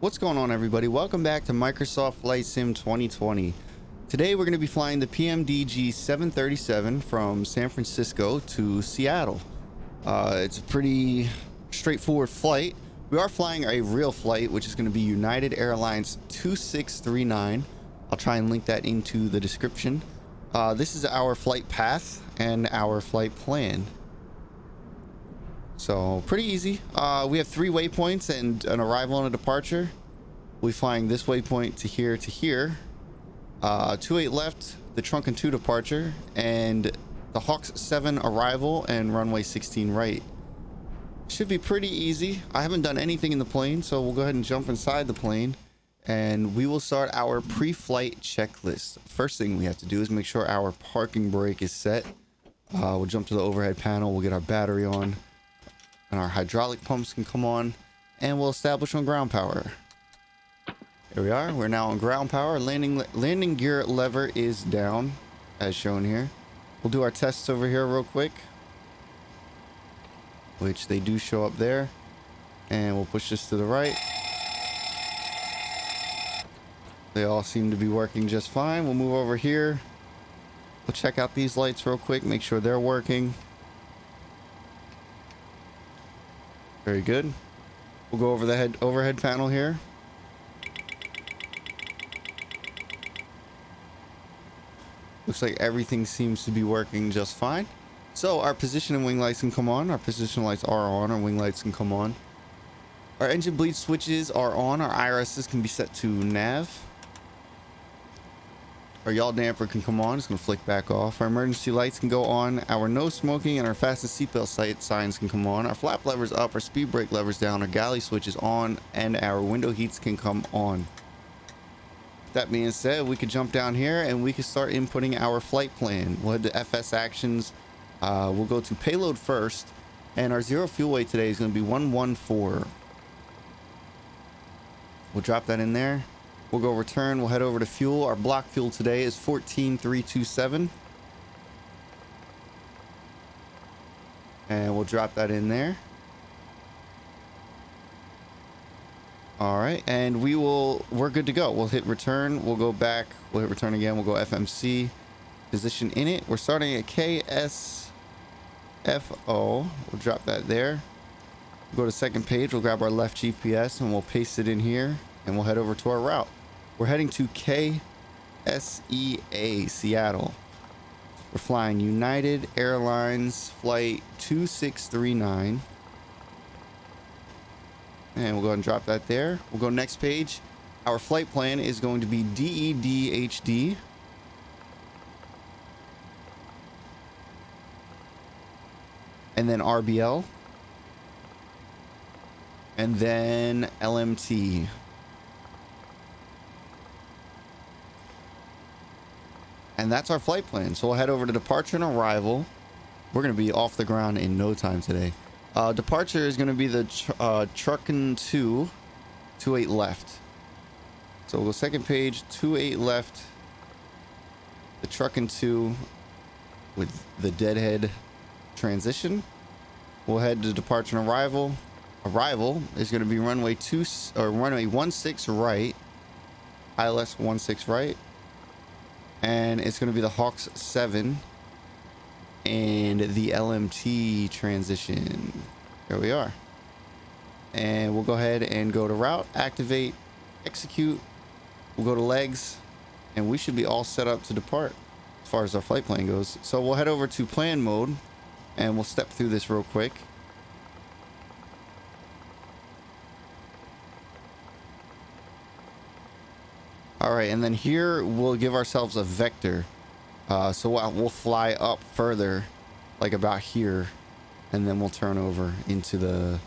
What's going on, everybody? Welcome back to Microsoft Flight Sim 2020. Today we're going to be flying the PMDG 737 from San Francisco to Seattle. It's a pretty straightforward flight. We are flying a real flight, which is going to be United Airlines 2639. I'll try and link that into the description. This is our flight path and our flight plan. So pretty easy. We have 3 waypoints and an arrival and a departure. We're flying this waypoint to here to here. 28 left, the trunk and 2 departure, and the Hawks 7 arrival and runway 16 right. Should be pretty easy. I haven't done anything in the plane, so we'll go ahead and jump inside the plane and we will start our pre-flight checklist. First thing we have to do is make sure our parking brake is set. We'll jump to the overhead panel, we'll get our battery on, and our hydraulic pumps can come on, and we'll establish on ground power. Here we are. We're now on ground power. Landing gear lever is down, as shown here. We'll do our tests over here real quick, which they do show up there, and we'll push this to the right. They all seem to be working just fine. We'll move over here. We'll check out these lights real quick, make sure they're working. Very good. We'll go over the overhead panel here. Looks like everything seems to be working just fine. So our position and wing lights can come on. Our position lights are on. Our wing lights can come on. Our engine bleed switches are on. Our IRSs can be set to nav. Our yaw damper can come on. It's going to flick back off. Our emergency lights can go on. Our no smoking and our fasten seatbelt signs can come on. Our flap levers up. Our speed brake levers down. Our galley switch is on. And our window heats can come on. That being said, we could jump down here and we can start inputting our flight plan. We'll head to FS actions. We'll go to payload first. And our zero fuel weight today is going to be 114. We'll drop that in there. We'll go return. We'll head over to fuel. Our block fuel today is 14,327. And we'll drop that in there. All right. And we're good to go. We'll hit return. We'll go back. We'll hit return again. We'll go FMC. Position in it. We're starting at KSFO. We'll drop that there. We'll go to second page. We'll grab our left GPS and we'll paste it in here. And we'll head over to our route. We're heading to KSEA, Seattle. We're flying United Airlines flight 2639. And we'll go ahead and drop that there. We'll go next page. Our flight plan is going to be DEDHD. And then RBL. And then LMT. And that's our flight plan. So we'll head over to departure and arrival. We're going to be off the ground in no time today. Departure is going to be the Truckin' 2, 28 left. So we'll go second page, 28 left. The Truckin' 2 with the deadhead transition. We'll head to departure and arrival. Arrival is going to be runway 16 right. ILS 16 right. And it's going to be the Hawks 7 and the LMT transition. There we are. And we'll go ahead and go to route, activate, execute. We'll go to legs, and we should be all set up to depart as far as our flight plan goes. So we'll head over to plan mode, and we'll step through this real quick. All right, and then here we'll give ourselves a vector. So we'll fly up further, like about here, and then we'll turn over onto the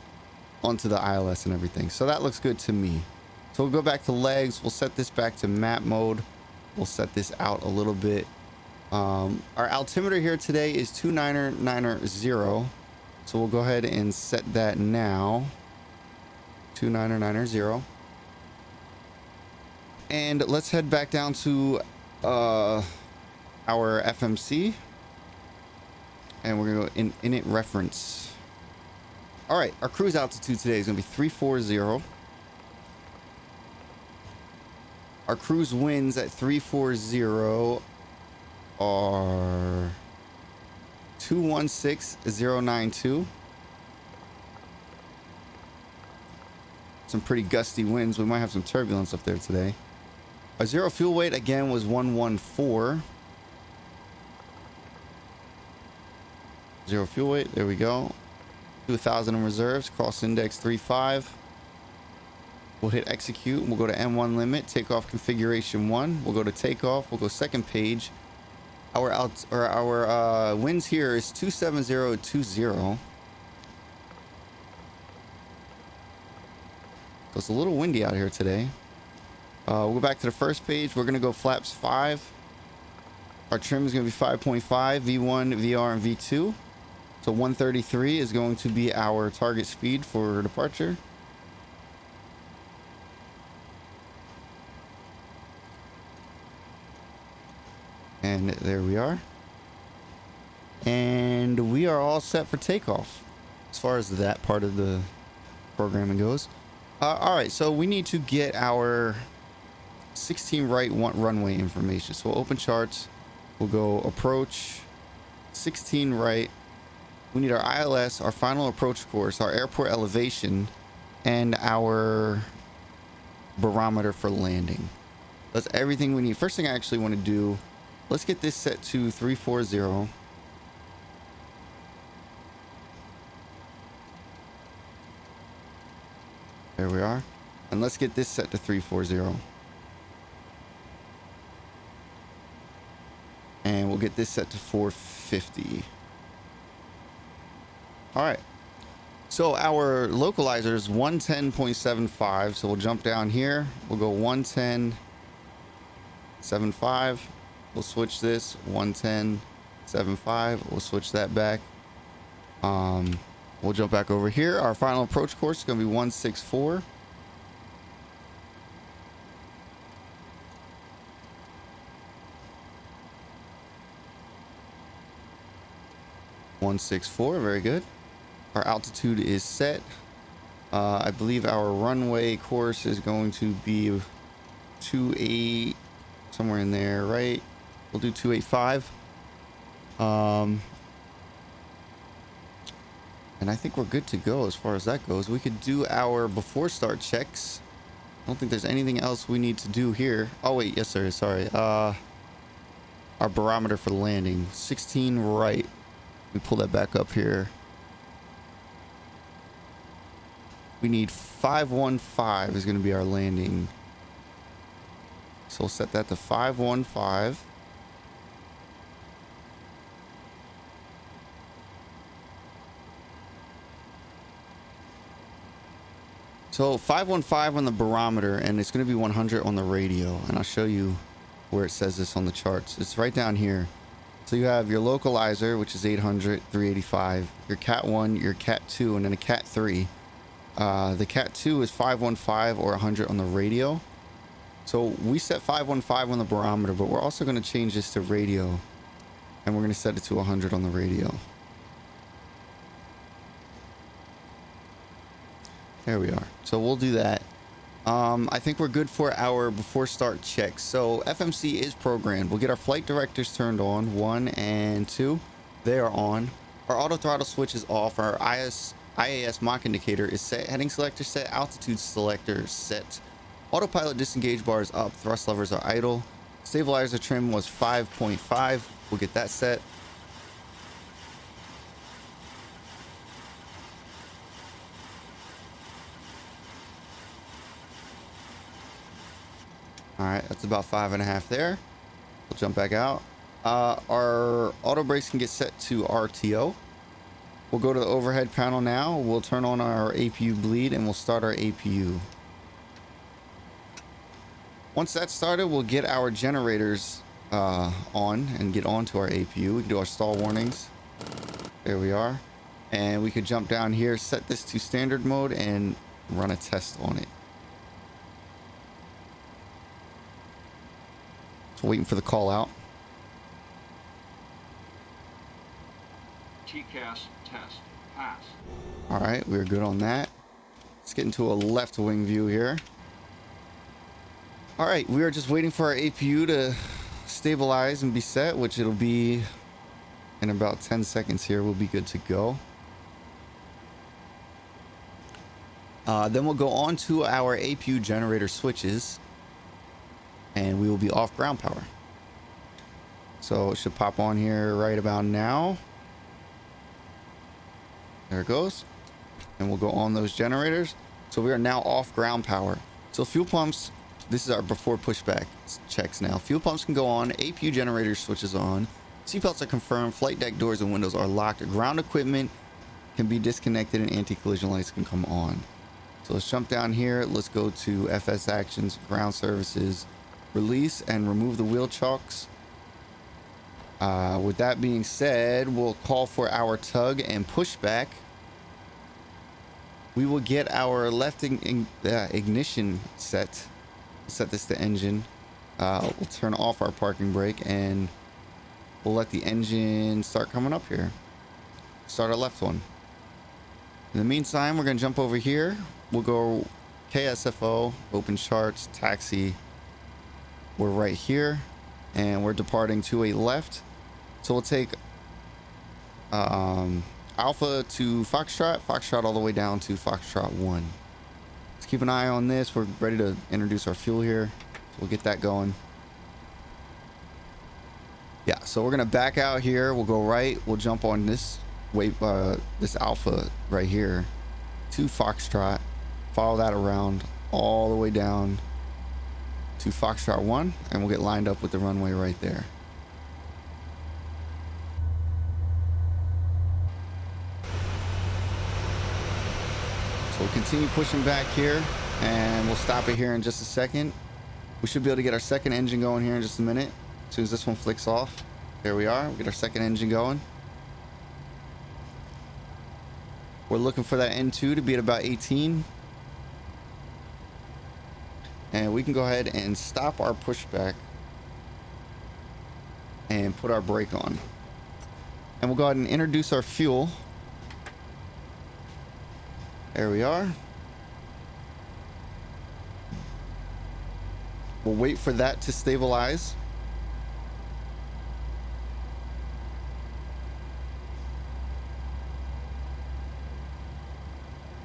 ILS and everything. So that looks good to me. So we'll go back to legs. We'll set this back to map mode. We'll set this out a little bit. Our altimeter here today is 2990. So we'll go ahead and set that now. 2990. And let's head back down to our FMC. And we're going to go in init reference. All right, our cruise altitude today is going to be 340. Our cruise winds at 340 are 216092. Some pretty gusty winds. We might have some turbulence up there today. Our zero fuel weight again was 114. Zero fuel weight. There we go. 2,000 in reserves. Cross index 35. We'll hit execute. We'll go to M1 limit. Takeoff configuration 1. We'll go to takeoff. We'll go second page. Our winds here is 27020. So it's a little windy out here today. We'll go back to the first page. We're going to go flaps 5. Our trim is going to be 5.5, V1, VR, and V2. So 133 is going to be our target speed for departure. And there we are. And we are all set for takeoff as far as that part of the programming goes. All right, so we need to get our 16 right runway information. So we'll open charts. We'll go approach 16 right. We need our ILS, our final approach course, our airport elevation, and our barometer for landing. That's everything we need. First thing I actually want to do, let's get this set to 340. There we are. And let's get this set to 340. And we'll get this set to 450. All right. So our localizer is 110.75. So we'll jump down here. We'll go 110.75. We'll switch this 110.75. We'll switch that back. We'll jump back over here. Our final approach course is going to be 164. Very good. Our altitude is set. I believe our runway course is going to be 28, somewhere in there, right? We'll do 285. And I think we're good to go as far as that goes. We could do our before start checks. I don't think there's anything else we need to do here. Oh wait, yes sir, sorry. Our barometer for landing, 16 right. We pull that back up here. We need 515 is going to be our landing. So we'll set that to 515. So 515 on the barometer, and it's going to be 100 on the radio. And I'll show you where it says this on the charts. It's right down here. So you have your localizer, which is 800, 385, your Cat 1, your Cat 2, and then a Cat 3. The Cat 2 is 515 or 100 on the radio. So we set 515 on the barometer, but we're also going to change this to radio. And we're going to set it to 100 on the radio. There we are. So we'll do that. I think we're good for our before start checks. So FMC is programmed. We'll get our flight directors turned on, 1 and 2. They are on. Our auto throttle switch is off. Our IAS Mach indicator is set. Heading selector set. Altitude selector set. Autopilot disengage bar is up. Thrust levers are idle. Stabilizer trim was 5.5. We'll get that set. All right, that's about 5.5 there. We'll jump back out. Our auto brakes can get set to RTO. We'll go to the overhead panel now. We'll turn on our APU bleed and we'll start our APU. Once that's started, we'll get our generators on and get onto our APU. We can do our stall warnings. There we are. And we could jump down here, set this to standard mode, and run a test on it. So waiting for the call out. TCAS test pass. All right, we're good on that. Let's get into a left wing view here. All right, we are just waiting for our APU to stabilize and be set, which it'll be in about 10 seconds here. We'll be good to go. Then we'll go on to our APU generator switches, and we will be off ground power. So it should pop on here right about now. There it goes. And we'll go on those generators. So we are now off ground power. So fuel pumps, this is our before pushback checks now. Fuel pumps can go on, APU generator switches on, seatbelts are confirmed, flight deck doors and windows are locked, ground equipment can be disconnected, and anti-collision lights can come on. So let's jump down here. Let's go to FS actions, ground services, release and remove the wheel chocks. With that being said, we'll call for our tug and pushback. We will get our left ignition set. Set this to engine. We'll turn off our parking brake and we'll let the engine start coming up here. Start our left one. In the meantime, we're going to jump over here. We'll go KSFO, open charts, taxi. We're right here and we're departing to a left. So we'll take Alpha to Foxtrot, Foxtrot all the way down to Foxtrot 1. Let's keep an eye on this. We're ready to introduce our fuel here. So we'll get that going. Yeah, so we're going to back out here. We'll go right. We'll jump on this this Alpha right here to Foxtrot. Follow that around all the way down to Foxtrot 1. And we'll get lined up with the runway right there. We'll continue pushing back here and we'll stop it here in just a second. We should be able to get our second engine going here in just a minute. As soon as this one flicks off. There we are. We'll get our second engine going. We're looking for that N2 to be at about 18. And we can go ahead and stop our pushback and put our brake on. And we'll go ahead and introduce our fuel. There we are. We'll wait for that to stabilize.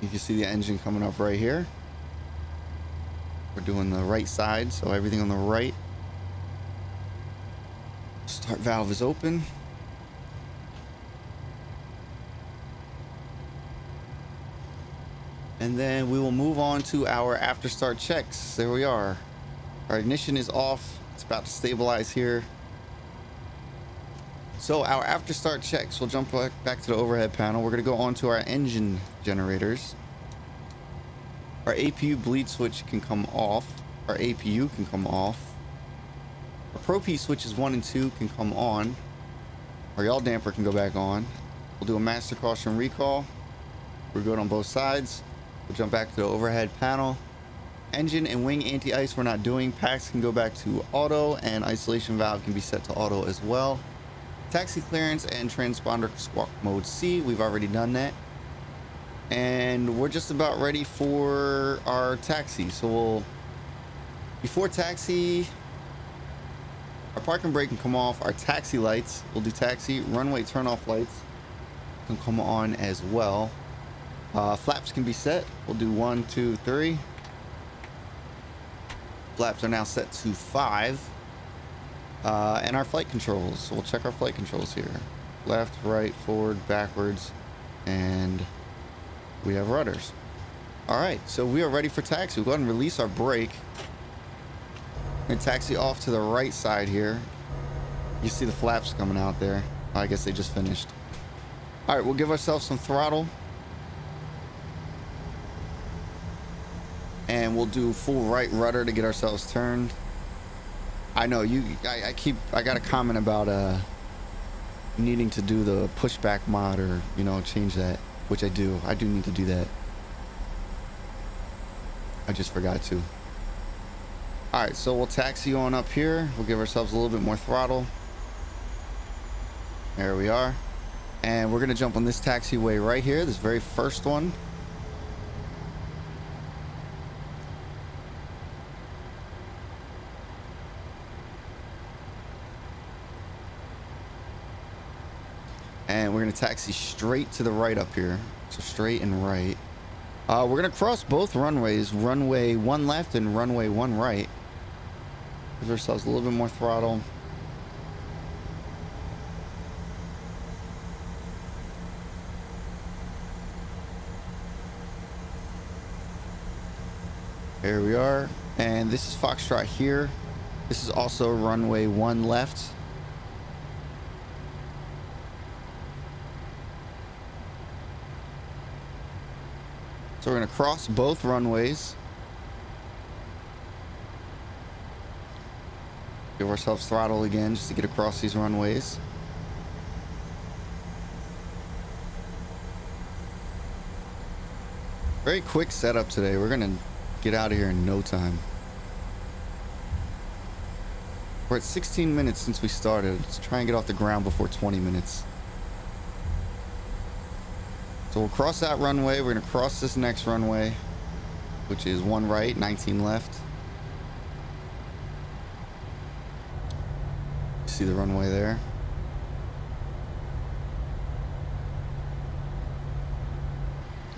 You can see the engine coming up right here. We're doing the right side, so everything on the right. Start valve is open. And then we will move on to our after start checks. There we are. Our ignition is off. It's about to stabilize here. So our after start checks, we'll jump back to the overhead panel. We're going to go on to our engine generators. Our APU bleed switch can come off. Our APU can come off. Our Pro P switches 1 and 2 can come on. Our yaw damper can go back on. We'll do a master caution recall. We're good on both sides. We'll jump back to the overhead panel. Engine and wing anti-ice we're not doing. Packs can go back to auto and isolation valve can be set to auto as well. Taxi clearance and transponder squawk mode C. We've already done that. And we're just about ready for our taxi. So we'll, before taxi, our parking brake can come off. Our taxi lights, we'll do taxi. Runway turn off lights can come on as well. Flaps can be set. We'll do 1, 2, 3. Flaps are now set to 5. And our flight controls. So we'll check our flight controls here. Left, right, forward, backwards, and we have rudders. All right, so we are ready for taxi. We'll go ahead and release our brake and taxi off to the right side here. You see the flaps coming out there. I guess they just finished. All right, we'll give ourselves some throttle. And we'll do full right rudder to get ourselves turned. I know I got a comment about needing to do the pushback mod or, you know, change that, which I do need to do that. I just forgot to. All right, so we'll taxi on up here. We'll give ourselves a little bit more throttle. There we are. And we're gonna jump on this taxiway right here, this very first one. And we're going to taxi straight to the right up here. So straight and right. We're going to cross both runways. Runway 1 left and runway 1 right. Give ourselves a little bit more throttle. Here we are. And this is Foxtrot here. This is also runway 1 left. So we're going to cross both runways. Give ourselves throttle again just to get across these runways. Very quick setup today. We're going to get out of here in no time. We're at 16 minutes since we started. Let's try and get off the ground before 20 minutes. So we'll cross that runway. We're going to cross this next runway, which is 1 right, 19 left. See the runway there?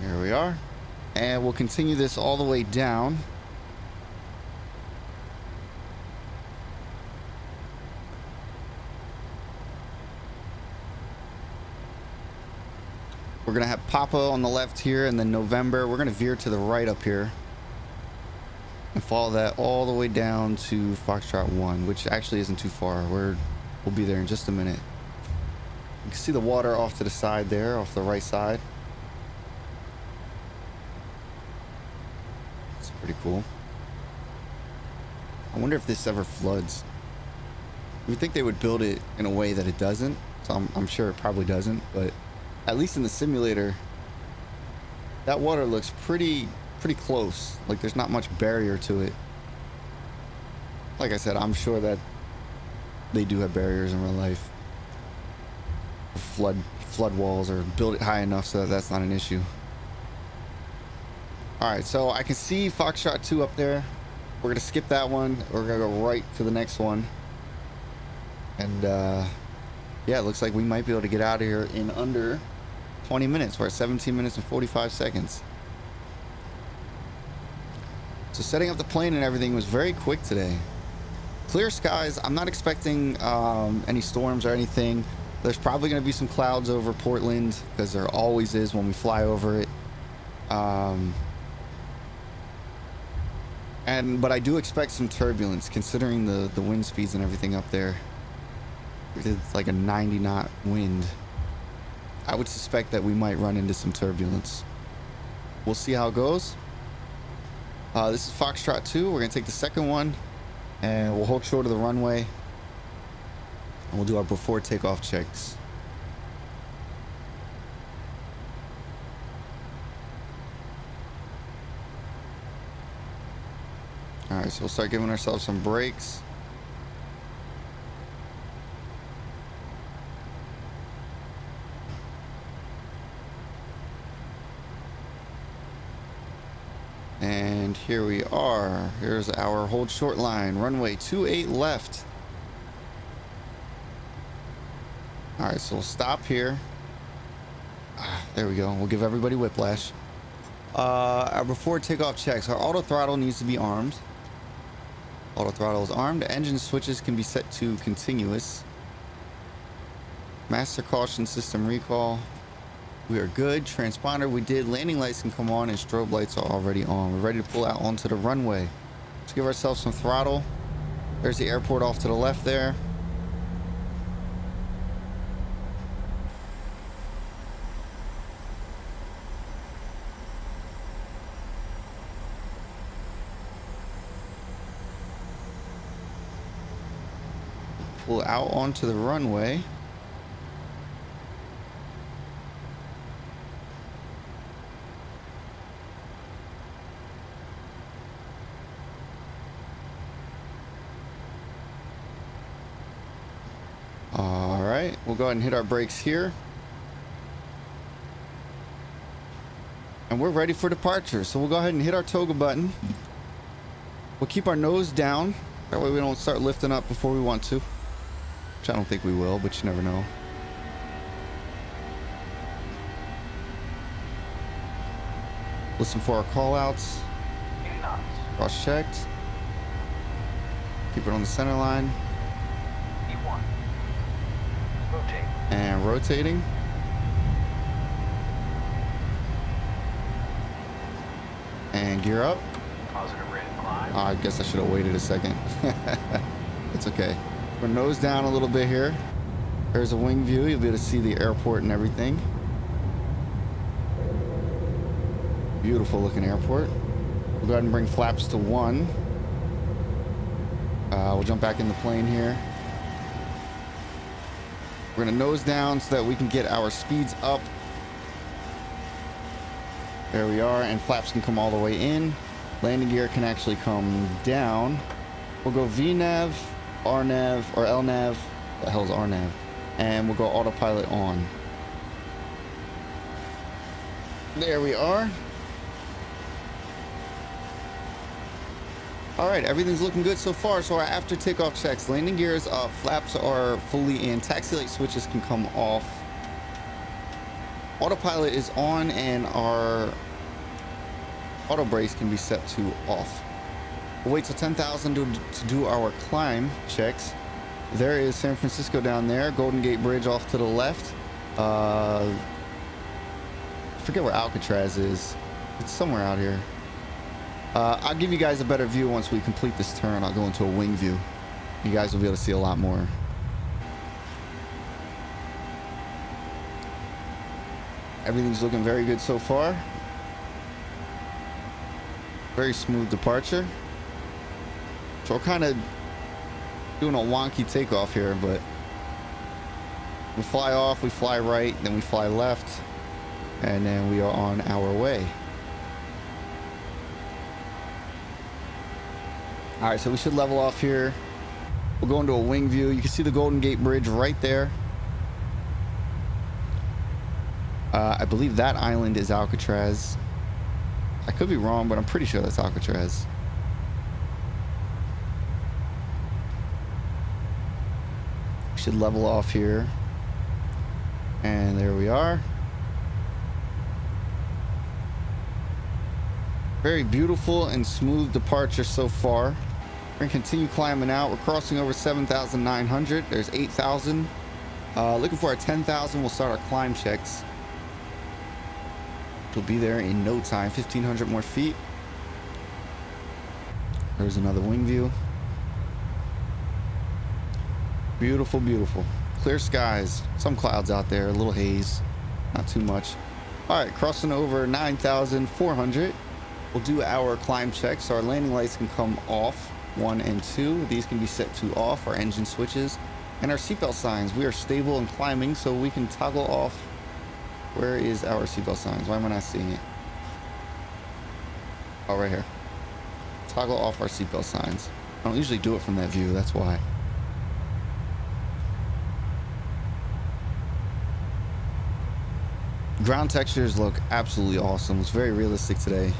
Here we are. And we'll continue this all the way down. We're going to have Papa on the left here, and then November. We're going to veer to the right up here and follow that all the way down to Foxtrot 1, which actually isn't too far. We'll be there in just a minute. You can see the water off to the side there, off the right side. It's pretty cool. I wonder if this ever floods. You would think they would build it in a way that it doesn't, so I'm sure it probably doesn't, but at least in the simulator, that water looks pretty close. Like there's not much barrier to it. Like I said, I'm sure that they do have barriers in real life. Flood walls, or build it high enough so that that's not an issue. All right, so I can see Foxtrot 2 up there. We're gonna skip that one. We're gonna go right to the next one. And yeah, it looks like we might be able to get out of here in under 20 minutes. We're at 17 minutes and 45 seconds. So setting up the plane and everything was very quick today. Clear skies. I'm not expecting any storms or anything. There's probably going to be some clouds over Portland, because there always is when we fly over it. But I do expect some turbulence, considering the wind speeds and everything up there. It's like a 90 knot wind. I would suspect that we might run into some turbulence. We'll see how it goes. This is Foxtrot 2. We're going to take the second one, and we'll hold short of the runway, and we'll do our before takeoff checks. All right, so we'll start giving ourselves some brakes. And here we are. Here's our hold short line. Runway 28 left. All right, so we'll stop here. There we go. We'll give everybody whiplash. Our before takeoff checks. Our auto throttle needs to be armed. Auto throttle is armed. Engine switches can be set to continuous. Master caution system recall. We are good. Transponder, we did. Landing lights can come on, and strobe lights are already on. We're ready to pull out onto the runway. Let's give ourselves some throttle. There's the airport off to the left there. Pull out onto the runway. All right, we'll go ahead and hit our brakes here. And we're ready for departure. So we'll go ahead and hit our toga button. We'll keep our nose down. That way we don't start lifting up before we want to. Which I don't think we will, but you never know. Listen for our call outs. 80 knots. Cross checked. Keep it on the center line. E1. Rotate. And rotating. And gear up. Positive rate of climb. I guess I should have waited a second. It's okay. We're nose down a little bit here. There's a wing view. You'll be able to see the airport and everything. Beautiful looking airport. We'll go ahead and bring flaps to 1. We'll jump back in the plane here. We're gonna nose down so that we can get our speeds up. There we are, and flaps can come all the way in. Landing gear can actually come down. We'll go VNAV, RNAV, or LNAV. What the hell is RNAV? And we'll go autopilot on. There we are. All right, everything's looking good so far. So our after takeoff checks, landing gear is up, flaps are fully in, taxi light switches can come off. Autopilot is on, and our auto brakes can be set to off. We'll wait till 10,000 to do our climb checks. There is San Francisco down there, Golden Gate Bridge off to the left. I forget where Alcatraz is. It's somewhere out here. I'll give you guys a better view once we complete this turn. I'll go into a wing view. You guys will be able to see a lot more. Everything's looking very good so far. Very smooth departure. So we're kind of doing a wonky takeoff here, but we fly off, we fly right, then we fly left, and then we are on our way. All right, so we should level off here. We'll go into a wing view. You can see the Golden Gate Bridge right there. I believe that island is Alcatraz. I could be wrong, but I'm pretty sure that's Alcatraz. Should level off here. And there we are. Very beautiful and smooth departure so far. We're gonna continue climbing out. We're crossing over 7,900. There's 8,000. Looking for our 10,000. We'll start our climb checks. We'll be there in no time. 1,500 more feet. There's another wing view. Beautiful, beautiful. Clear skies. Some clouds out there. A little haze. Not too much. All right, crossing over 9,400. We'll do our climb checks. So our landing lights can come off, 1 and 2. These can be set to off, our engine switches. And our seatbelt signs. We are stable and climbing, so we can toggle off. Where is our seatbelt signs? Why am I not seeing it? Oh, right here. Toggle off our seatbelt signs. I don't usually do it from that view, that's why. Ground textures look absolutely awesome. It's very realistic today.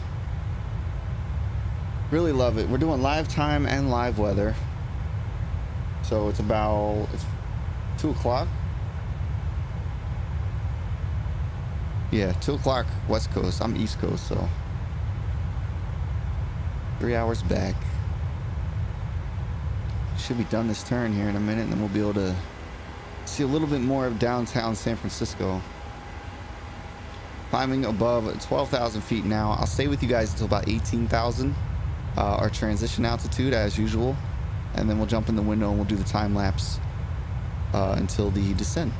Really love it. We're doing live time and live weather. So it's 2 o'clock. Yeah, 2 o'clock West Coast. I'm East Coast, so 3 hours back. Should be done this turn here in a minute, and then we'll be able to see a little bit more of downtown San Francisco. Climbing above 12,000 feet now. I'll stay with you guys until about 18,000. Our transition altitude as usual, and then we'll jump in the window and we'll do the time lapse until the descent.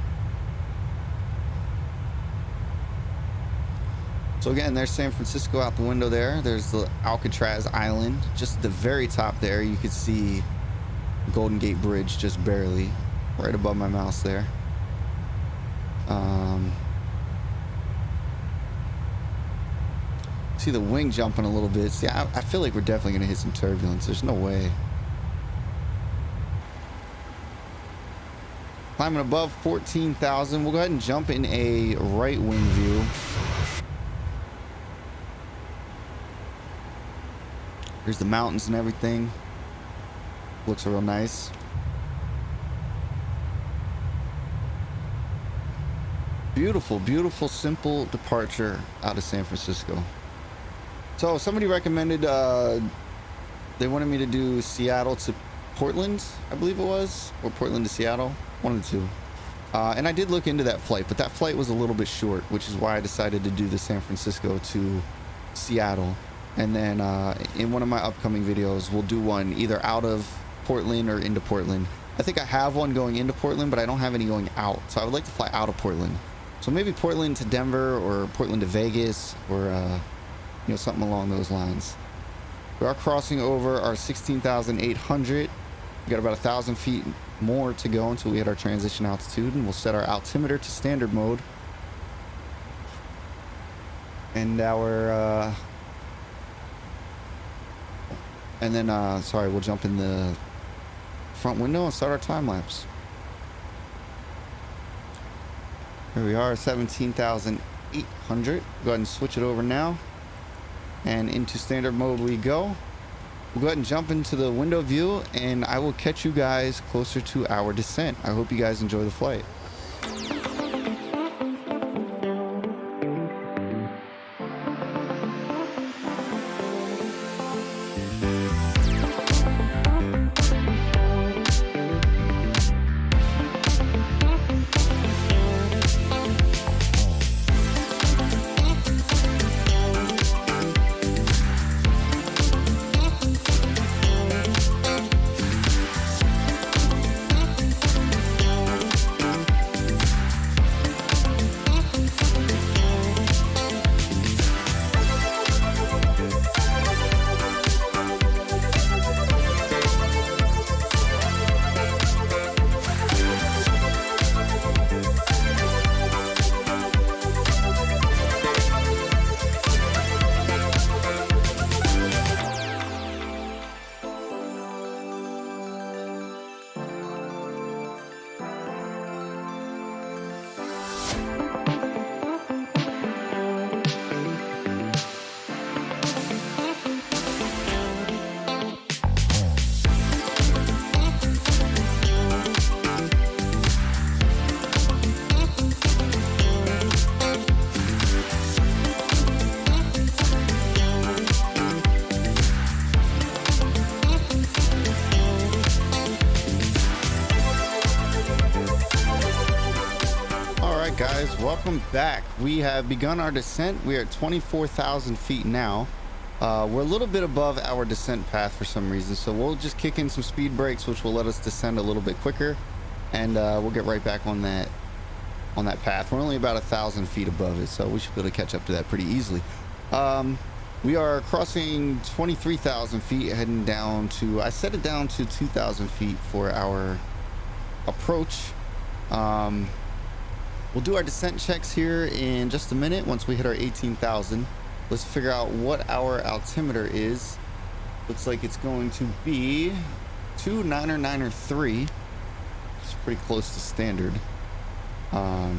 So again, there's San Francisco out the window there. There's the Alcatraz Island. Just at the very top there, you can see Golden Gate Bridge just barely. Right above my mouse there. See the wing jumping a little bit. See, I feel like we're definitely going to hit some turbulence. There's no way. Climbing above 14,000. We'll go ahead and jump in a right wing view. Here's the mountains and everything. Looks real nice. Beautiful, beautiful, simple departure out of San Francisco. So somebody recommended, they wanted me to do Seattle to Portland, I believe it was, or Portland to Seattle, one of the two. And I did look into that flight, but that flight was a little bit short, which is why I decided to do the San Francisco to Seattle. And then in one of my upcoming videos, we'll do one either out of Portland or into Portland. I think I have one going into Portland, but I don't have any going out. So I would like to fly out of Portland. So maybe Portland to Denver or Portland to Vegas or, you know, something along those lines. We are crossing over our 16,800. We got about 1,000 feet more to go until we hit our transition altitude, and we'll set our altimeter to standard mode. And our, and then, sorry, we'll jump in the front window and start our time lapse. Here we are, 17,800. Go ahead and switch it over now. And into standard mode we go. We'll go ahead and jump into the window view, and I will catch you guys closer to our descent. I hope you guys enjoy the flight. Guys, welcome back. We have begun our descent. We are at 24,000 feet now. We're a little bit above our descent path for some reason, so we'll just kick in some speed brakes, which will let us descend a little bit quicker, and we'll get right back on that path. We're only about 1,000 feet above it, so we should be able to catch up to that pretty easily. We are crossing 23,000 feet, heading down to, I set it down to 2,000 feet for our approach. We'll do our descent checks here in just a minute. Once we hit our 18,000, let's figure out what our altimeter is. Looks like it's going to be 2993. It's pretty close to standard. So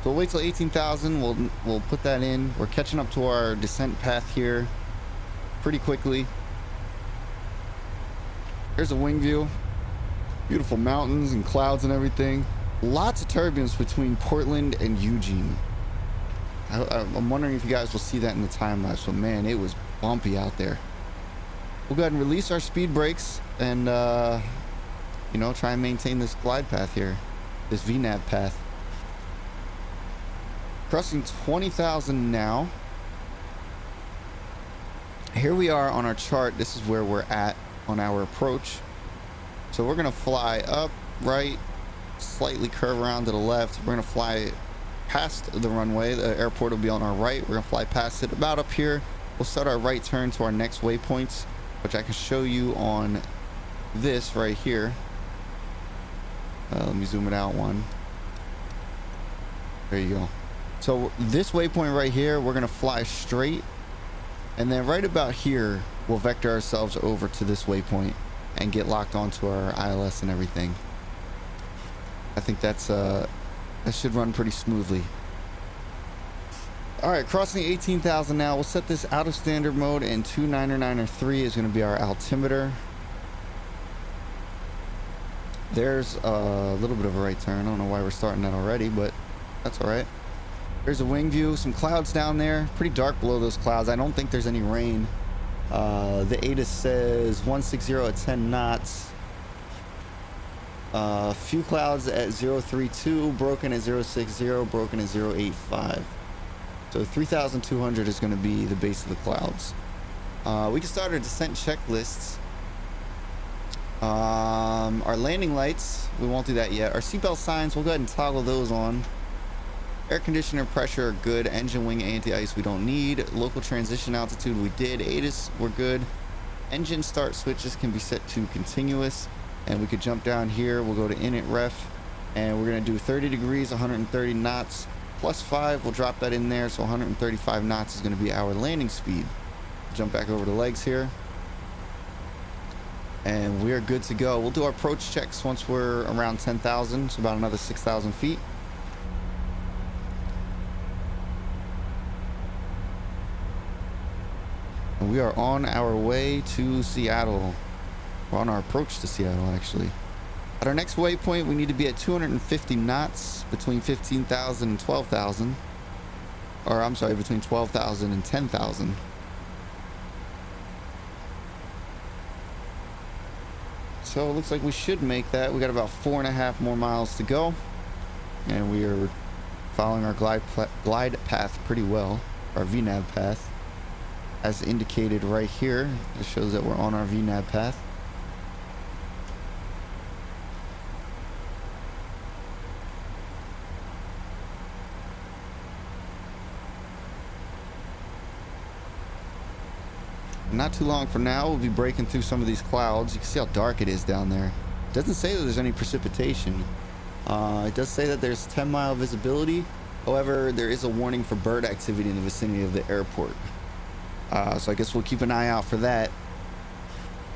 we'll wait till 18,000. We'll put that in. We're catching up to our descent path here pretty quickly. Here's a wing view. Beautiful mountains and clouds and everything. Lots of turbulence between Portland and Eugene. I'm wondering if you guys will see that in the time lapse, but man, it was bumpy out there. We'll go ahead and release our speed brakes and you know, try and maintain this glide path here, this VNAV path. Crossing 20,000 now. Here we are on our chart. This is where we're at on our approach. So we're gonna fly up, right, slightly curve around to the left. We're gonna fly past the runway. The airport will be on our right. We're gonna fly past it about up here. We'll start our right turn to our next waypoints, which I can show you on this right here. Let me zoom it out one. There you go. So this waypoint right here, we're gonna fly straight, and then right about here we'll vector ourselves over to this waypoint and get locked onto our ILS and everything. I think that's that should run pretty smoothly. All right, crossing 18,000 now. We'll set this out of standard mode, and 2993 is going to be our altimeter. There's a little bit of a right turn. I don't know why we're starting that already, but that's all right. There's a wing view, some clouds down there. Pretty dark below those clouds. I don't think there's any rain. The ATIS says 160 at 10 knots. Few clouds at 032, broken at 060, broken at 085. So 3,200 is going to be the base of the clouds. We can start our descent checklists. Our landing lights, we won't do that yet. Our seatbelt signs, we'll go ahead and toggle those on. Air conditioner pressure are good. Engine wing anti-ice we don't need. Local transition altitude we did. ATIS we're good. Engine start switches can be set to continuous. And we could jump down here. We'll go to init ref. And we're going to do 30 degrees, 130 knots. Plus 5, we'll drop that in there. So 135 knots is going to be our landing speed. Jump back over the legs here. And we're good to go. We'll do our approach checks once we're around 10,000. So about another 6,000 feet. And we are on our way to Seattle. We're on our approach to Seattle, actually. At our next waypoint, we need to be at 250 knots between 15,000 and 12,000. Or, I'm sorry, between 12,000 and 10,000. So it looks like we should make that. We got about 4.5 more miles to go. And we are following our glide path pretty well. Our VNAV path. As indicated right here, it shows that we're on our VNAV path. Not too long from now, we'll be breaking through some of these clouds. You can see how dark it is down there. It doesn't say that there's any precipitation. It does say that there's 10-mile visibility. However, there is a warning for bird activity in the vicinity of the airport. So I guess we'll keep an eye out for that.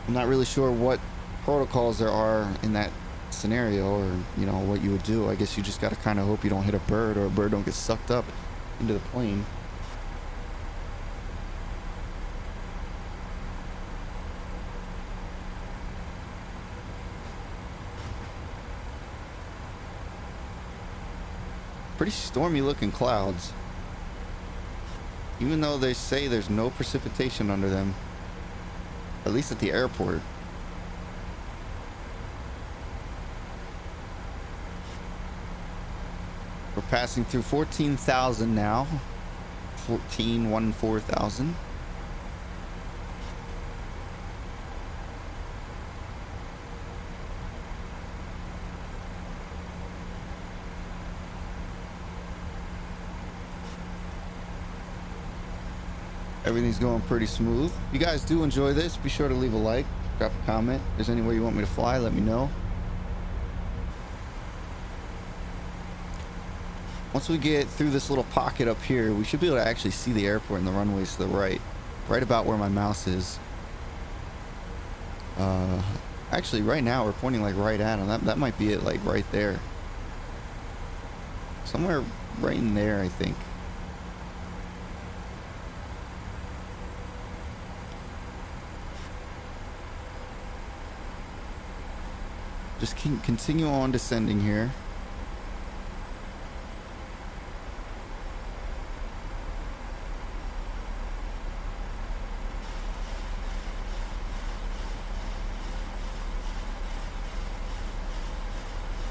I'm not really sure what protocols there are in that scenario, or you know what you would do. I guess you just got to kind of hope you don't hit a bird, or a bird don't get sucked up into the plane. Pretty stormy looking clouds, even though they say there's no precipitation under them, at least at the airport. We're passing through 14,000 now. 14,000. Everything's going pretty smooth. If you guys do enjoy this, be sure to leave a like, drop a comment. If there's anywhere you want me to fly, let me know. Once we get through this little pocket up here, we should be able to actually see the airport and the runways to the right about where my mouse is. Actually, right now we're pointing like right at them. That might be it, like right there. Somewhere right in there, I think. Just continue on descending here.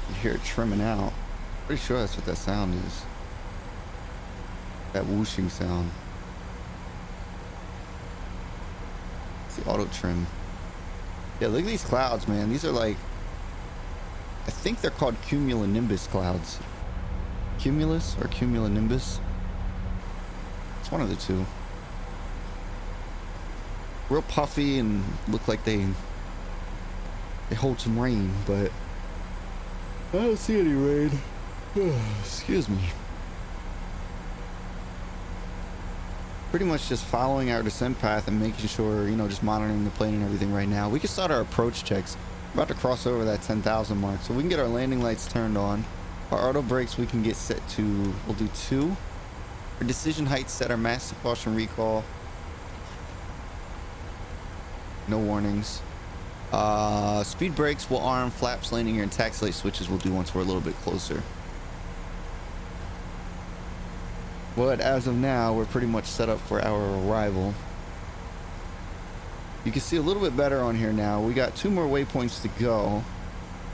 You hear it trimming out. Pretty sure that's what that sound is. That whooshing sound. It's the auto trim. Yeah, look at these clouds, man. These are like, I think they're called cumulonimbus clouds. Cumulus or cumulonimbus? It's one of the two. Real puffy and look like they hold some rain, but I don't see any rain. Excuse me. Pretty much just following our descent path and making sure, you know, just monitoring the plane and everything right now. We can start our approach checks. We're about to cross over that 10,000 mark, so we can get our landing lights turned on. Our auto brakes we can get set to, we'll do 2. Our decision height set our master caution recall. No warnings. Speed brakes will arm, flaps, landing gear, and taxi light switches we'll do once we're a little bit closer. But as of now, we're pretty much set up for our arrival. You can see a little bit better on here now. We got 2 more waypoints to go.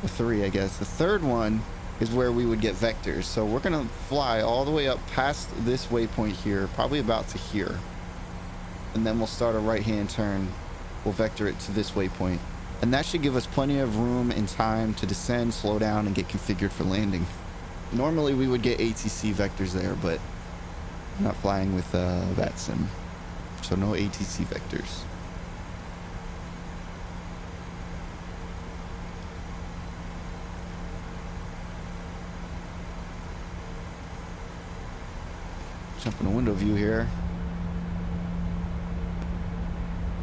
Or 3, I guess. The third one is where we would get vectors. So we're going to fly all the way up past this waypoint here, probably about to here. And then we'll start a right-hand turn. We'll vector it to this waypoint. And that should give us plenty of room and time to descend, slow down, and get configured for landing. Normally we would get ATC vectors there, but I'm not flying with VATSIM. So no ATC vectors. Jump in the window view here.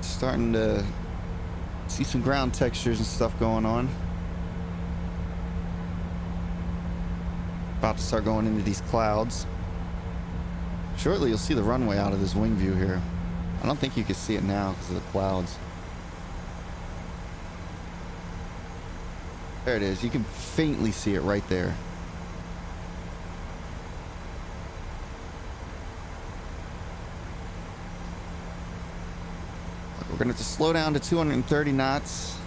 Starting to see some ground textures and stuff going on. About to start going into these clouds. Shortly you'll see the runway out of this wing view here. I don't think you can see it now because of the clouds. There it is. You can faintly see it right there. We're going to have to slow down to 230 knots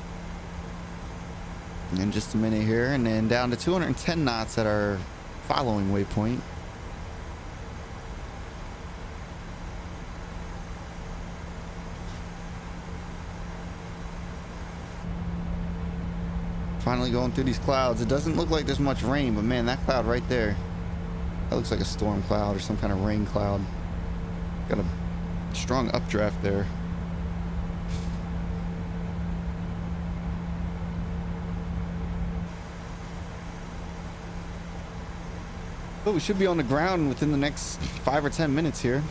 in just a minute here, and then down to 210 knots at our following waypoint. Finally going through these clouds. It doesn't look like there's much rain, but man, that cloud right there, that looks like a storm cloud or some kind of rain cloud. Got a strong updraft there. But we should be on the ground within the next 5 or 10 minutes here.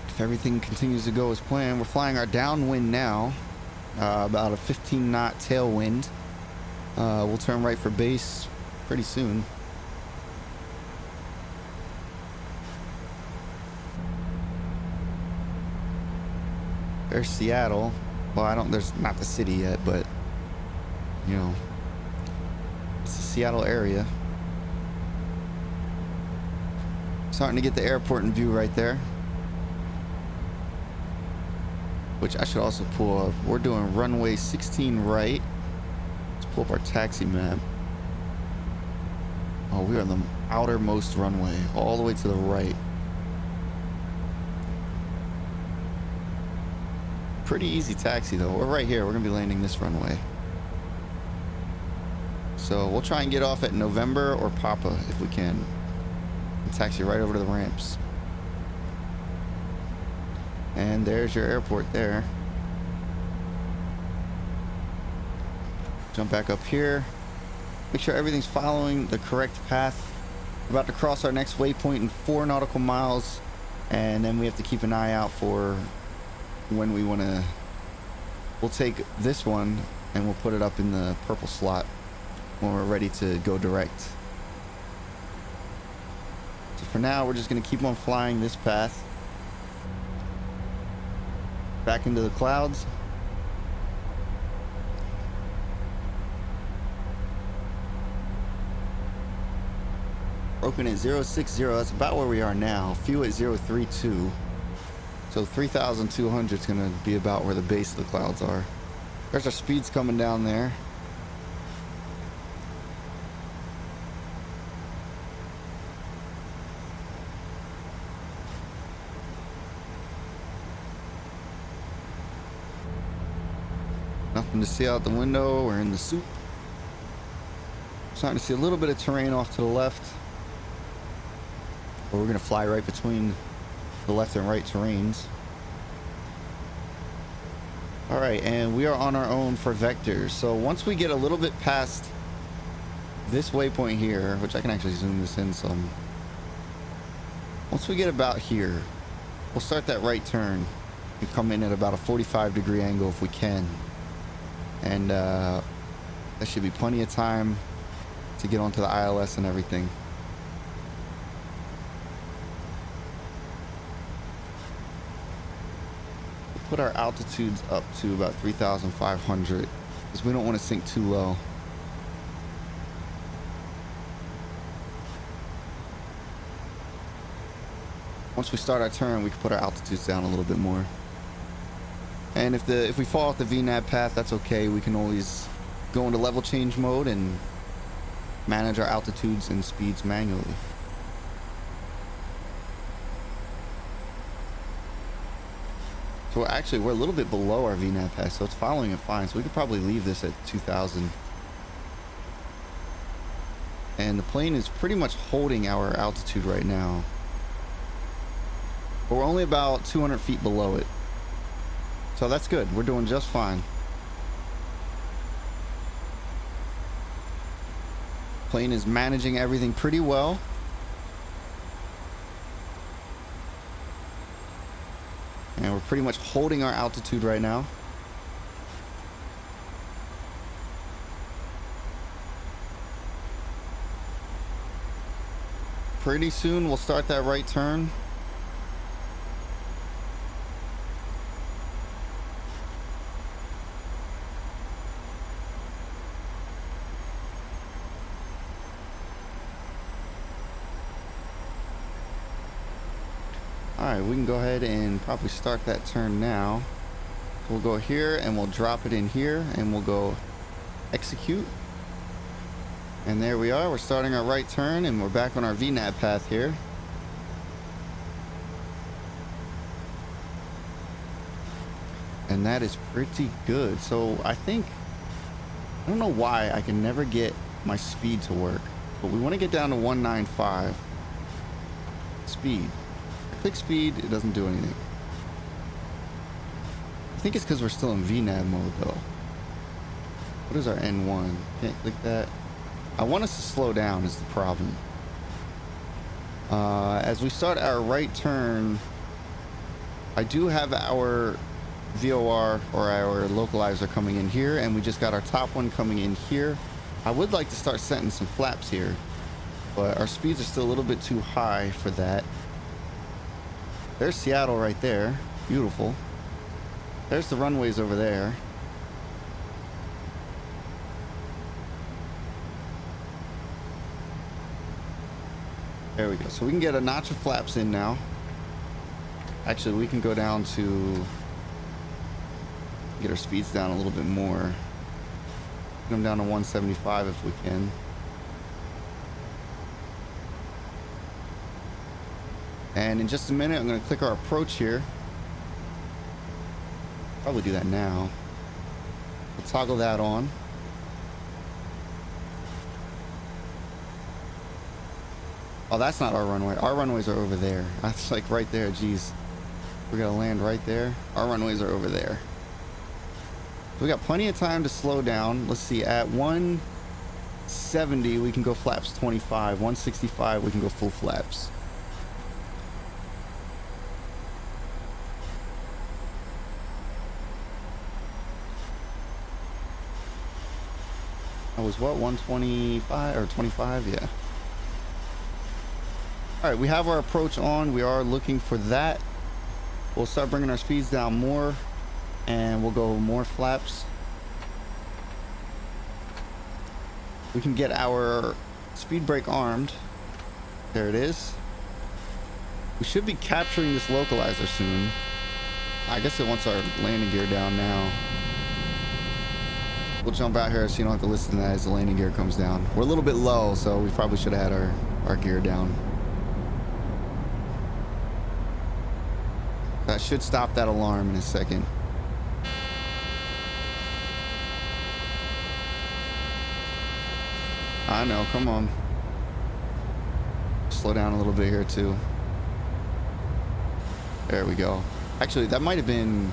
If everything continues to go as planned. We're flying our downwind now. About a 15 knot tailwind. We'll turn right for base pretty soon. There's Seattle. Well, there's not the city yet, but you know, it's the Seattle area. Starting to get the airport in view right there. Which I should also pull up. We're doing runway 16 right. Let's pull up our taxi map. Oh, we're on the outermost runway, all the way to the right. Pretty easy taxi though. We're right here. We're gonna be landing this runway. So we'll try and get off at November or Papa if we can. And taxi right over to the ramps. And there's your airport there. Jump back up here. Make sure everything's following the correct path. We're about to cross our next waypoint in 4 nautical miles. And then we have to keep an eye out for when we want to... We'll take this one and we'll put it up in the purple slot when we're ready to go direct. So for now, we're just going to keep on flying this path. Back into the clouds. Broken at 060. That's about where we are now. Few at 032. So 3,200 is going to be about where the base of the clouds are. There's our speeds coming down there. Nothing to see out the window. We're in the soup. Starting to see a little bit of terrain off to the left. But we're going to fly right between the left and right terrains. Alright, and we are on our own for vectors. So once we get a little bit past this waypoint here, which I can actually zoom this in some. Once we get about here, we'll start that right turn and come in at about a 45-degree angle if we can. And there should be plenty of time to get onto the ILS and everything. We'll put our altitudes up to about 3,500 because we don't want to sink too low. once we start our turn, we can put our altitudes down a little bit more. And if we fall off the VNAV path, that's okay. We can always go into level change mode and manage our altitudes and speeds manually. So actually, we're a little bit below our VNAV path, so it's following it fine. So we could probably leave this at 2,000. And the plane is pretty much holding our altitude right now. But we're only about 200 feet below it. So that's good. We're doing just fine. Plane is managing everything pretty well. And we're pretty much holding our altitude right now. Pretty soon we'll start that right turn. Alright, we can go ahead and probably start that turn now. We'll go here and we'll drop it in here and we'll go execute. And there we are. We're starting our right turn and we're back on our VNAV path here. And that is pretty good. So I don't know why I can never get my speed to work, but we want to get down to 195 speed. Click speed, it doesn't do anything. I think it's because we're still in VNAV mode though. What is our N1? Can't click that. I want us to slow down is the problem. As we start our right turn, I do have our VOR or our localizer coming in here, and we just got our top one coming in here. I would like to start setting some flaps here, but our speeds are still a little bit too high for that. There's Seattle right there. Beautiful. There's the runways over there. There we go. So we can get a notch of flaps in now. Actually, we can go down to get our speeds down a little bit more. Get them down to 175 if we can. And in just a minute, I'm going to click our approach here. Probably do that now. We'll toggle that on. Oh, that's not our runway. Our runways are over there. That's like right there. Jeez. We're going to land right there. Our runways are over there. So we got plenty of time to slow down. Let's see. At 170, we can go flaps 25. 165, we can go full flaps. That was what, 125 or 25? Yeah. All right, we have our approach on. We are looking for that. We'll start bringing our speeds down more, and we'll go more flaps. We can get our speed brake armed. There it is. We should be capturing this localizer soon. I guess it wants our landing gear down now. We'll jump out here so you don't have to listen to that as the landing gear comes down. We're a little bit low, so we probably should have had our gear down. That should stop that alarm in a second. I know, come on. Slow down a little bit here too. There we go. Actually, that might have been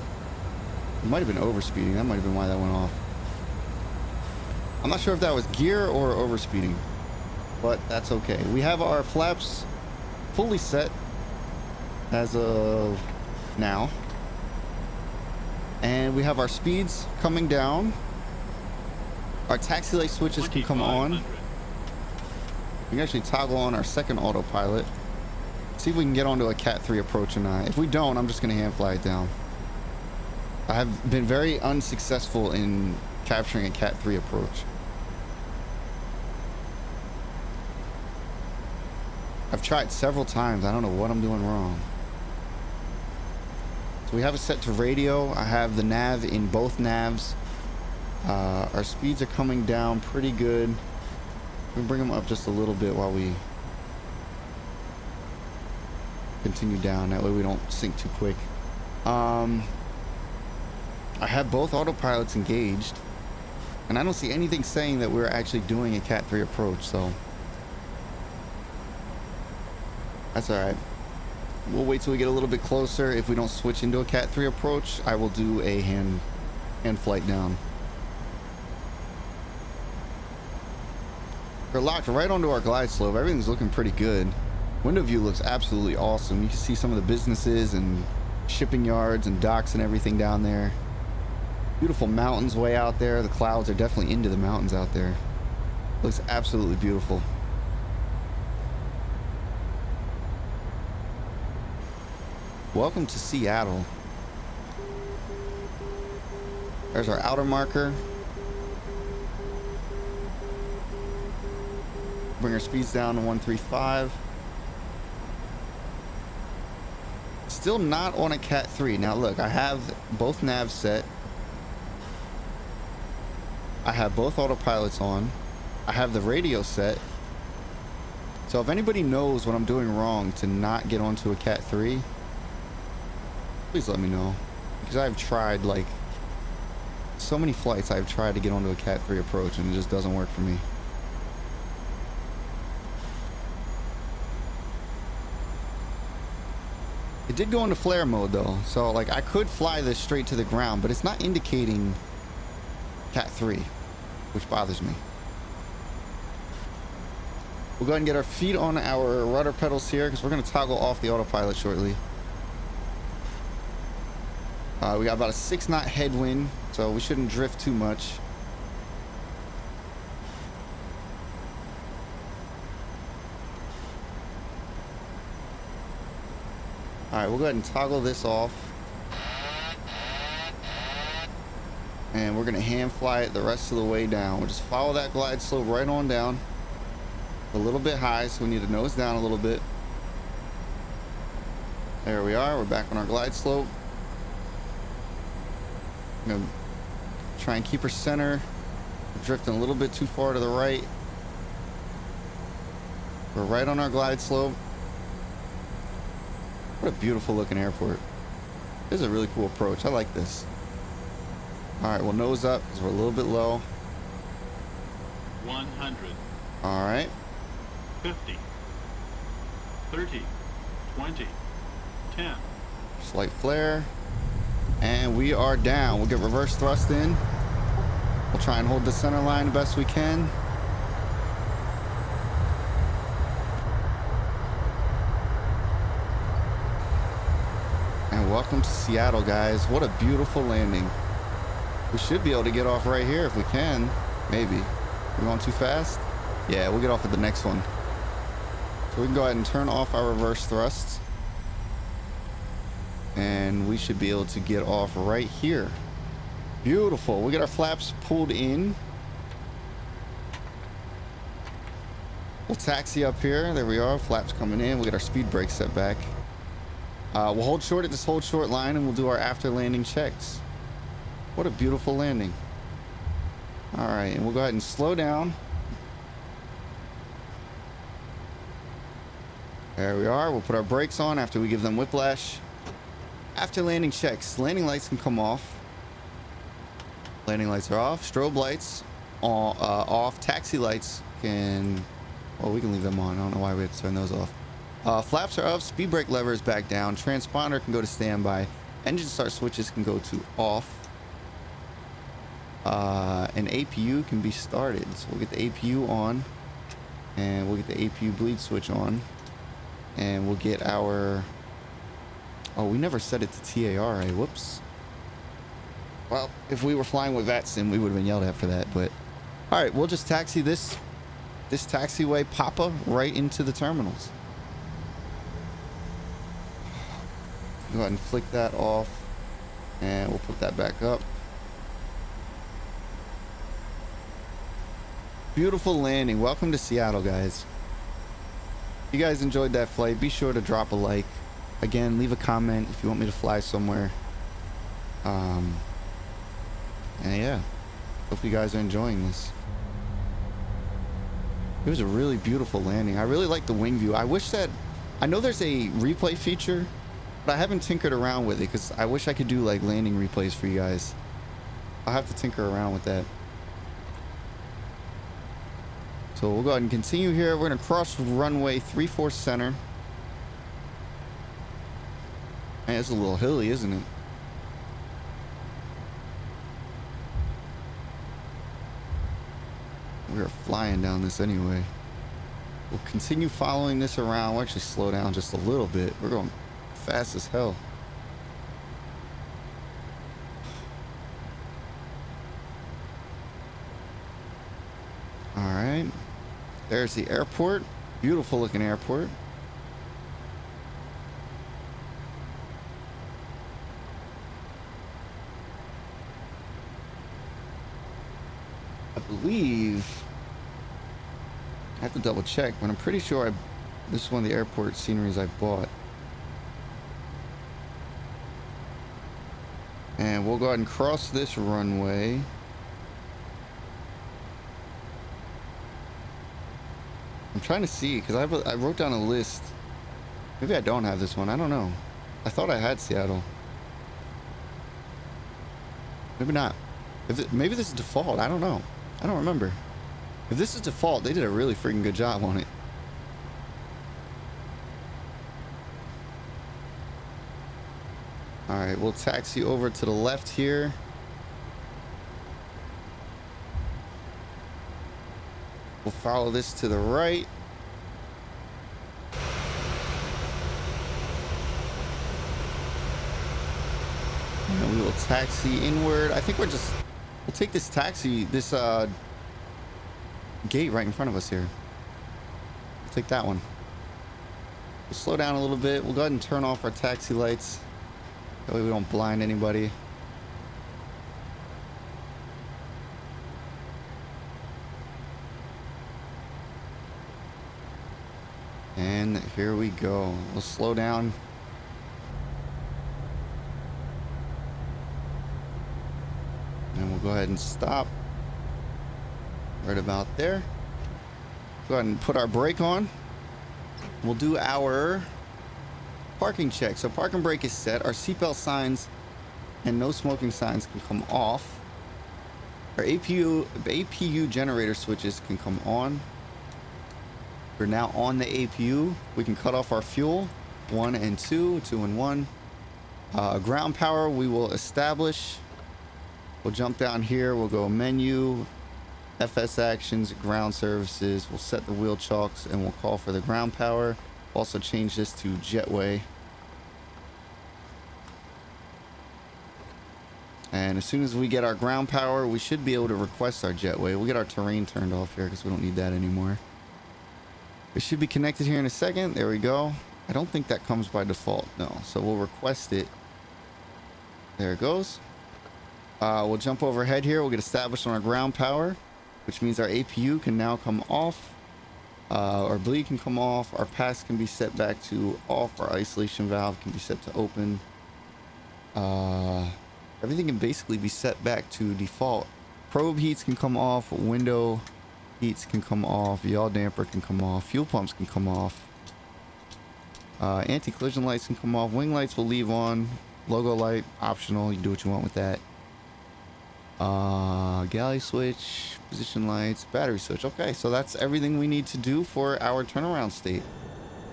overspeeding. That might have been why that went off. I'm not sure if that was gear or overspeeding, but that's okay. We have our flaps fully set as of now, and we have our speeds coming down. Our taxi light switches can come on. We can actually toggle on our second autopilot. See if we can get onto a Cat 3 approach or not. If we don't, I'm just going to hand fly it down. I have been very unsuccessful in capturing a Cat 3 approach. I've tried several times. I don't know what I'm doing wrong. We have it set to radio. I have the nav in both navs. Our speeds are coming down pretty good. We'll bring them up just a little bit while we continue down. That way we don't sink too quick. I have both autopilots engaged, and I don't see anything saying that we're actually doing a Cat 3 approach, so that's all right. We'll wait till we get a little bit closer. If we don't switch into a Cat 3 approach, I will do a hand flight down. We're locked right onto our glide slope. Everything's looking pretty good. Window view looks absolutely awesome. You can see some of the businesses and shipping yards and docks and everything down there. Beautiful mountains way out there. The clouds are definitely into the mountains out there. Looks absolutely beautiful. Welcome to Seattle. There's our outer marker. Bring our speeds down to 135. Still not on a Cat 3. Now look, I have both navs set. I have both autopilots on. I have the radio set. So if anybody knows what I'm doing wrong to not get onto a Cat 3, please let me know. Because I've tried, like, so many flights I've tried to get onto a Cat 3 approach and it just doesn't work for me. It did go into flare mode though, so like I could fly this straight to the ground, but it's not indicating Cat 3, which bothers me. We'll go ahead and get our feet on our rudder pedals here because we're going to toggle off the autopilot shortly. We got about a 6-knot headwind, so we shouldn't drift too much. All right, we'll go ahead and toggle this off. And we're gonna hand fly it the rest of the way down. We'll just follow that glide slope right on down. A little bit high, so we need to nose down a little bit. There we are, we're back on our glide slope. I'm gonna try and keep her center. We're drifting a little bit too far to the right. We're right on our glide slope. What a beautiful looking airport. This is a really cool approach. I like this. All right, we'll nose up because we're a little bit low. 100. All right. 50. 30. 20. 10. Slight flare. And we are down. We'll get reverse thrust in. We'll try and hold the center line the best we can. And welcome to Seattle, guys. What a beautiful landing. We should be able to get off right here if we can. Maybe. We're going too fast? Yeah, we'll get off at the next one. So we can go ahead and turn off our reverse thrust. And we should be able to get off right here. Beautiful. We get our flaps pulled in. We'll taxi up here. There we are. Flaps coming in. We'll get our speed brake set back. We'll hold short at this hold short line and we'll do our after landing checks. What a beautiful landing. All right, and we'll go ahead and slow down. There we are. We'll put our brakes on after we give them whiplash. After landing checks, landing lights can come off. Landing lights are off. Strobe lights off. Taxi lights can, well, we can leave them on. I don't know why we have to turn those off. Flaps are up. Speed brake lever is back down. Transponder can go to standby. Engine start switches can go to off. An APU can be started. So we'll get the APU on. And we'll get the APU bleed switch on. And we'll get our... Oh, we never set it to TARA. Whoops. Well, if we were flying with VATSIM, we would have been yelled at for that. But all right, we'll just taxi this taxiway Papa right into the terminals. Go ahead and flick that off, and we'll put that back up. Beautiful landing. Welcome to Seattle, guys. If you guys enjoyed that flight, be sure to drop a like. Again, leave a comment if you want me to fly somewhere. And yeah, hope you guys are enjoying this. It was a really beautiful landing. I really like the wing view. I wish that, I know there's a replay feature, but I haven't tinkered around with it because I wish I could do like landing replays for you guys. I'll have to tinker around with that. So we'll go ahead and continue here. We're going to cross runway 34 center. Man, it's a little hilly, isn't it? We're flying down this anyway. We'll continue following this around. We'll actually slow down just a little bit. We're going fast as hell. All right. There's the airport. Beautiful looking airport. I believe I have to double check, but I'm pretty sure this is one of the airport sceneries I bought. And we'll go ahead and cross this runway. I'm trying to see because I wrote down a list. Maybe I don't have this one. I don't know. I thought I had Seattle. Maybe not. Maybe this is default. I don't know. I don't remember. If this is default, they did a really freaking good job on it. All right, we'll taxi over to the left here. We'll follow this to the right. And we will taxi inward. I think we'll take this taxi, this gate right in front of us here. We'll take that one. We'll slow down a little bit. We'll go ahead and turn off our taxi lights. That way we don't blind anybody. And here we go. We'll slow down. And we'll go ahead and stop right about there. Go ahead and put our brake on. We'll do our parking check. So parking brake is set. Our seatbelt signs and no smoking signs can come off. Our APU generator switches can come on. We're now on the APU. We can cut off our fuel, 1 and 2, 2 and 1. Ground power we will establish. We'll jump down here. We'll go menu, FS actions, ground services. We'll set the wheel chocks and we'll call for the ground power. Also change this to jetway. And as soon as we get our ground power, we should be able to request our jetway. We'll get our terrain turned off here because we don't need that anymore. It should be connected here in a second. There we go. I don't think that comes by default. No. So we'll request it. There it goes. We'll jump overhead here. We'll get established on our ground power, which means our APU can now come off. Our bleed can come off. Our pass can be set back to off. Our isolation valve can be set to open. Everything can basically be set back to default. Probe heats can come off. Window heats can come off. Yaw damper can come off. Fuel pumps can come off. Anti-collision lights can come off. Wing lights will leave on. Logo light optional. You do what you want with that. Galley switch, position lights, battery switch. Okay, so that's everything we need to do for our turnaround state.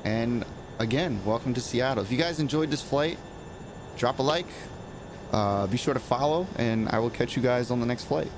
And again, welcome to Seattle. If you guys enjoyed this flight, drop a like. Be sure to follow, and I will catch you guys on the next flight.